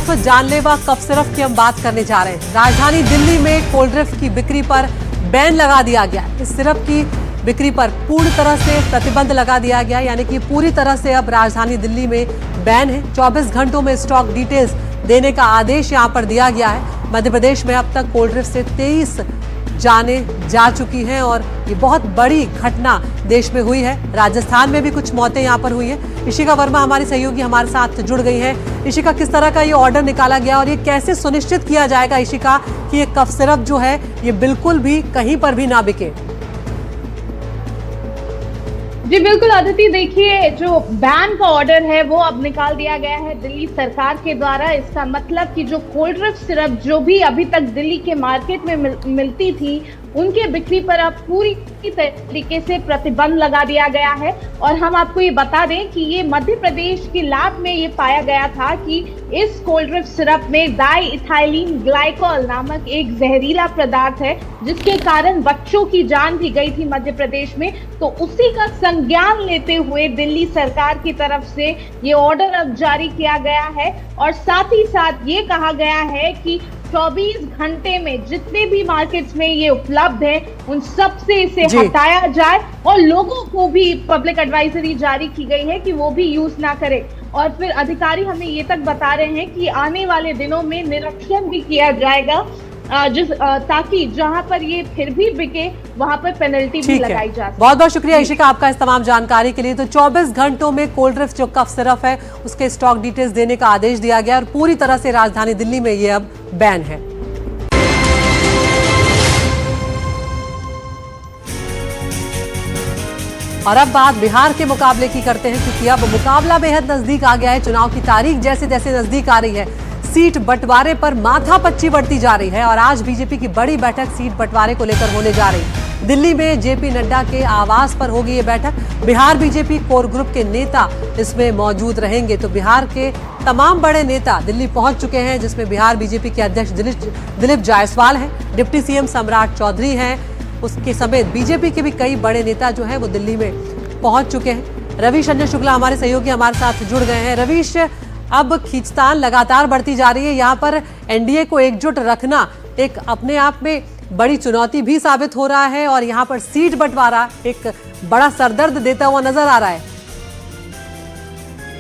तरफ जानलेवा cough syrup की हम बात करने जा रहे हैं। राजधानी दिल्ली में कोल्ड ड्रिंक की बिक्री पर बैन लगा दिया गया। इस सिरप की बिक्री पर पूर्ण तरह से प्रतिबंध लगा दिया गया, यानी कि पूरी तरह से अब राजधानी दिल्ली में बैन है। 24 घंटों में स्टॉक डिटेल्स देने का आदेश यहां पर दिया गया है। मध्य प्रदेश में अब तक कोल्ड ड्रिंक से 23 जाने जा चुकी हैं और ये बहुत बड़ी घटना देश में हुई है। राजस्थान में भी कुछ मौतें यहाँ पर हुई हैं। ऋषिका वर्मा हमारी सहयोगी हमारे साथ जुड़ गई हैं। ऋषिका, किस तरह का ये ऑर्डर निकाला गया और ये कैसे सुनिश्चित किया जाएगा ऋषिका कि ये कफ सिरप जो है ये बिल्कुल भी कहीं पर भी ना बिके? जी बिल्कुल अदिति, देखिए जो बैन का ऑर्डर है वो अब निकाल दिया गया है दिल्ली सरकार के द्वारा। इसका मतलब कि जो कोल्ड ड्रिंक सिरप जो भी अभी तक दिल्ली के मार्केट में मिलती थी उनके बिक्री पर अब पूरी तरीके से प्रतिबंध लगा दिया गया है। और हम आपको ये बता दें कि ये मध्य प्रदेश की लैब में ये पाया गया था कि इस कोल्ड ड्रिंक सिरप में डाई इथाइलिन ग्लाइकोल नामक एक जहरीला पदार्थ है, जिसके कारण बच्चों की जान भी गई थी मध्य प्रदेश में। तो उसी का संज्ञान लेते हुए दिल्ली सरकार की तरफ से ये ऑर्डर अब जारी किया गया है और साथ ही साथ ये कहा गया है कि 24 घंटे में जितने भी मार्केट्स में ये उपलब्ध है उन सब से इसे हटाया जाए और लोगों को भी पब्लिक एडवाइजरी जारी की गई है कि वो भी यूज ना करें। और फिर अधिकारी हमें ये तक बता रहे हैं कि आने वाले दिनों में निरीक्षण भी किया जाएगा ताकि जहां पर ये फिर भी बिके वहां पर पेनल्टी भी लगाई जा सके। बहुत बहुत शुक्रिया ऋषिका आपका इस तमाम जानकारी के लिए। तो 24 घंटों में कोल्ड ड्रिंक जो कफ सिरप है उसके स्टॉक डिटेल्स देने का आदेश दिया गया और पूरी तरह से राजधानी दिल्ली में ये अब बैन है। और अब बात बिहार के मुकाबले की करते हैं, क्योंकि अब मुकाबला बेहद नजदीक आ गया है। चुनाव की तारीख जैसे जैसे नजदीक आ रही है, सीट बंटवारे पर माथापच्ची बढ़ती जा रही है और आज बीजेपी की बड़ी बैठक सीट बंटवारे को लेकर होने जा रही है। दिल्ली में जेपी नड्डा के आवास पर होगी ये बैठक। बिहार बीजेपी कोर ग्रुप के नेता इसमें मौजूद रहेंगे। तो बिहार के तमाम बड़े नेता दिल्ली पहुंच चुके हैं, जिसमें बिहार बीजेपी के अध्यक्ष दिलीप जायसवाल हैं, डिप्टी सीएम सम्राट चौधरी हैं, उसके समेत बीजेपी के भी कई बड़े नेता जो हैं वो दिल्ली में पहुंच चुके हैं। रवीश रंजन शुक्ला हमारे सहयोगी हमारे साथ जुड़ गए हैं। रवीश, अब खींचतान लगातार बढ़ती जा रही है। यहाँ पर एनडीए को एकजुट रखना एक अपने आप में बड़ी चुनौती भी साबित हो रहा है और यहाँ पर सीट बंटवारा एक बड़ा सरदर्द देता हुआ नजर आ रहा है।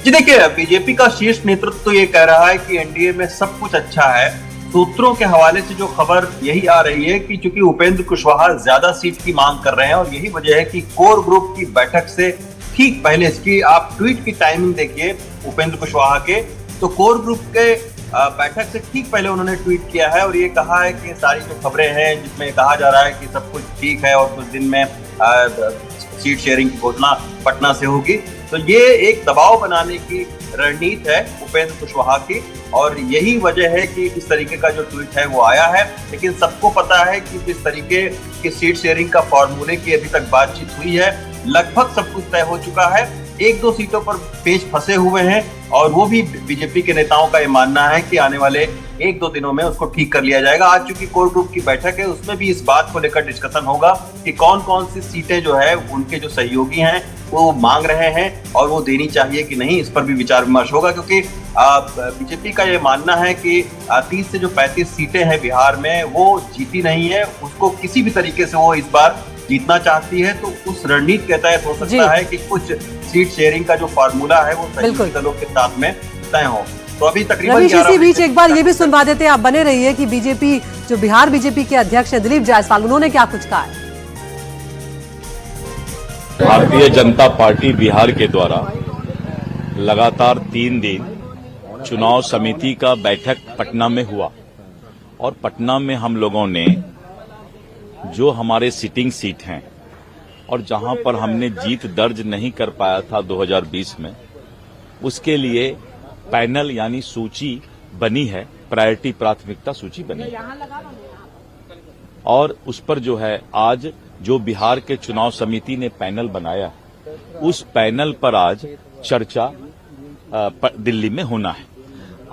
जी देखिए, बीजेपी का शीर्ष नेतृत्व तो ये कह रहा है कि एनडीए में सब कुछ अच्छा है। सूत्रों के हवाले से जो खबर यही आ रही है कि चूंकि उपेंद्र कुशवाहा ज्यादा सीट की मांग कर रहे हैं और यही वजह है कि कोर ग्रुप की बैठक से ठीक पहले, इसकी आप ट्वीट की टाइमिंग देखिए उपेंद्र कुशवाहा के, तो कोर ग्रुप के बैठक से ठीक पहले उन्होंने ट्वीट किया है और ये कहा है कि सारी जो खबरें हैं जिसमें कहा जा रहा है कि सब कुछ ठीक है और कुछ दिन में सीट शेयरिंग की घोषणा पटना से होगी, तो ये एक दबाव बनाने की रणनीति है उपेंद्र कुशवाहा की और यही वजह है कि इस तरीके का जो ट्वीट है वो आया है। लेकिन सबको पता है कि जिस तरीके की सीट शेयरिंग का फॉर्मूले की अभी तक बातचीत हुई है, लगभग सब कुछ तय हो चुका है। 1-2 सीटों पर पेच फंसे हुए हैं और वो भी बीजेपी के नेताओं का ये मानना है कि आने वाले 1-2 दिनों में उसको ठीक कर लिया जाएगा। आज चूंकि कोर ग्रुप की बैठक है उसमें भी इस बात को लेकर डिस्कशन होगा कि कौन कौन सी सीटें जो है उनके जो सहयोगी हैं वो मांग रहे हैं और वो देनी चाहिए कि नहीं, इस पर भी विचार विमर्श होगा। क्योंकि बीजेपी का ये मानना है कि 30 से जो 35 सीटें हैं बिहार में वो जीती नहीं है, उसको किसी भी तरीके से वो इस बार जीतना चाहती है। तो उस रणनीति के तहत हो सकता है कि कुछ सीट शेयरिंग का जो फार्मूला है वो सहयोगी दलों के साथ में तय हो। तो अभी तकरीबन इसी बीच एक बार ये भी सुनवा देते हैं, आप बने रहिए कि बीजेपी जो बिहार बीजेपी के अध्यक्ष हैं दिलीप जायसवाल, उन्होंने क्या कुछ कहा है। भारतीय जनता पार्टी बिहार के द्वारा लगातार 3 दिन चुनाव समिति का बैठक पटना में हुआ और पटना में हम लोगों ने जो हमारे सिटिंग सीट हैं और जहां पर हमने जीत दर्ज नहीं कर पाया था 2020 में, उसके लिए पैनल यानी सूची बनी है, प्रायोरिटी प्राथमिकता सूची बनी है और उस पर जो है आज जो बिहार के चुनाव समिति ने पैनल बनाया उस पैनल पर आज चर्चा दिल्ली में होना है।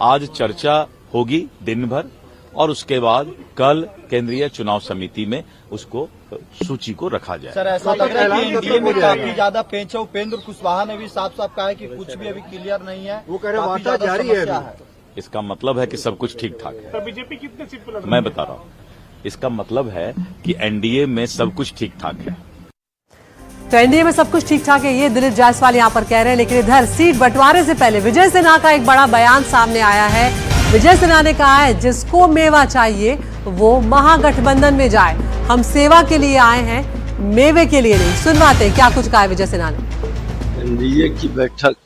आज चर्चा होगी दिन भर और उसके बाद कल केंद्रीय चुनाव समिति में उसको सूची को रखा जाए। सर, ऐसा लग रहा है कि एनडीए में काफी ज्यादा पेंच है। उपेंद्र कुशवाहा ने भी साफ साफ कहा है कि कुछ भी अभी क्लियर नहीं है, वो कह रहे वार्ता जारी है। इसका मतलब है कि सब कुछ ठीक ठाक है। बीजेपी कितने सीट पर लड़ रही है? मैं बता रहा हूँ, इसका मतलब है कि एनडीए में सब कुछ ठीक ठाक है। तो एनडीए में सब कुछ ठीक ठाक है, ये दिलीप जायसवाल यहां पर कह रहे हैं। लेकिन इधर सीट बंटवारे से पहले विजय सिन्हा का एक बड़ा बयान सामने आया है। विजय सिन्हा ने कहा है, जिसको मेवा चाहिए वो महागठबंधन में जाए, हम सेवा के लिए आए हैं, मेवे के लिए नहीं। सुनवाते हैं क्या कुछ कहा है विजय सिन्हा ने। एनडीए की बैठक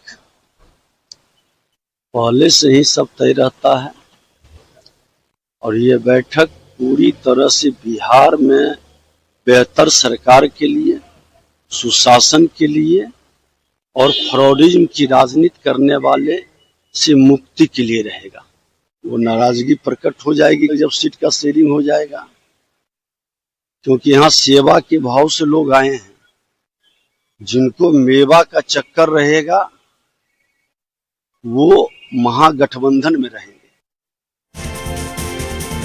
पहले से ही सब तय रहता है और ये बैठक पूरी तरह से बिहार में बेहतर सरकार के लिए, सुशासन के लिए और फ्रॉडिज्म की राजनीति करने वाले से मुक्ति के लिए रहेगा। वो नाराजगी प्रकट हो जाएगी जब सीट का शेयरिंग हो जाएगा, क्योंकि यहाँ सेवा के भाव से लोग आए हैं। जिनको मेवा का चक्कर रहेगा वो महागठबंधन में रहेंगे।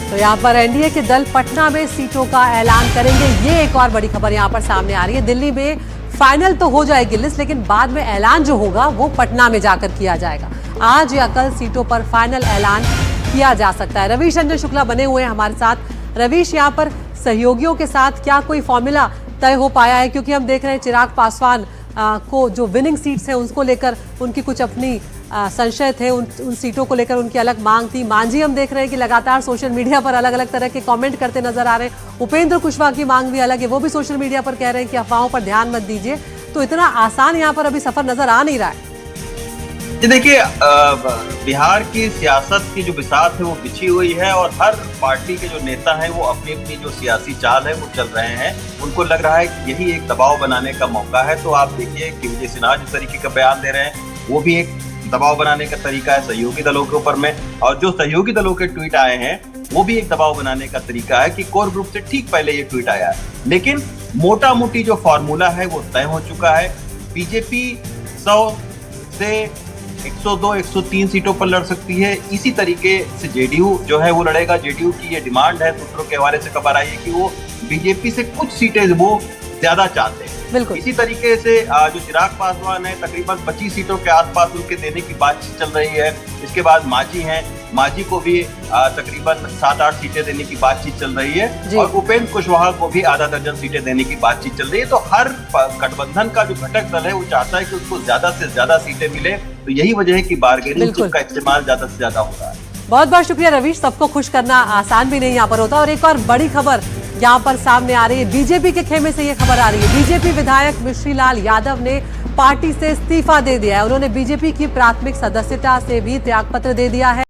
तो यहाँ पर एनडीए के दल पटना में सीटों का ऐलान करेंगे, ये एक और बड़ी खबर यहाँ पर सामने आ रही है। दिल्ली में फाइनल तो हो जाएगी लिस्ट, लेकिन बाद में ऐलान जो होगा वो पटना में जाकर किया जाएगा। आज या कल सीटों पर फाइनल ऐलान किया जा सकता है। रवीश रंजन शुक्ला बने हुए हैं हमारे साथ। रवीश, यहाँ पर सहयोगियों के साथ क्या कोई फॉर्मूला तय हो पाया है? क्योंकि हम देख रहे हैं चिराग पासवान को जो विनिंग सीट्स हैं उनको लेकर उनकी कुछ अपनी संशय थे, उन सीटों को लेकर उनकी अलग मांग थी। मांझी हम देख रहे हैं कि लगातार सोशल मीडिया पर अलग अलग तरह के कमेंट करते नजर आ रहे हैं। उपेंद्र कुशवाहा की मांग भी अलग है, वो भी सोशल मीडिया पर कह रहे हैं कि अफवाहों पर ध्यान मत दीजिए। तो इतना आसान यहाँ पर अभी सफर नजर आ नहीं रहा है। जी देखिए, बिहार की सियासत की जो बिसात है वो बिछी हुई है और हर पार्टी के जो नेता हैं वो अपनी अपनी जो सियासी चाल है वो चल रहे हैं। उनको लग रहा है कि यही एक दबाव बनाने का मौका है। तो आप देखिए कि विजय सिन्हा जिस तरीके का बयान दे रहे हैं वो भी एक दबाव बनाने का तरीका है सहयोगी दलों के ऊपर में, और जो सहयोगी दलों के ट्वीट आए हैं वो भी एक दबाव बनाने का तरीका है कि कोर ग्रुप से ठीक पहले ये ट्वीट आया है। लेकिन मोटा मोटी जो फॉर्मूला है वो तय हो चुका है। बीजेपी 100 से 102, 103 सीटों पर लड़ सकती है। इसी तरीके से जेडीयू जो है वो लड़ेगा। जेडीयू की ये डिमांड है, सूत्रों के हवाले से खबर आई है कि वो बीजेपी से कुछ सीटें वो ज्यादा चाहते हैं। बिल्कुल इसी तरीके से जो चिराग पासवान है तकरीबन 25 सीटों के आसपास उनके देने की बातचीत चल रही है। इसके बाद मांझी हैं, मांझी को भी तकरीबन 7-8 सीटें देने की बातचीत चल रही है और उपेंद्र कुशवाहा को भी आधा दर्जन सीटें देने की बातचीत चल रही है। तो हर गठबंधन का जो घटक दल है वो चाहता है कि उसको ज्यादा से ज्यादा सीटें मिले। तो यही वजह है कि बार्गेनिंग चिप का इस्तेमाल ज्यादा से ज्यादा होता है। बहुत बहुत शुक्रिया रवीश। सबको खुश करना आसान भी नहीं यहाँ पर होता। और एक और बड़ी खबर यहाँ पर सामने आ रही है, बीजेपी के खेमे से ये खबर आ रही है। बीजेपी विधायक मिश्री लाल यादव ने पार्टी से इस्तीफा दे दिया है। उन्होंने बीजेपी की प्राथमिक सदस्यता से भी त्यागपत्र दे दिया है।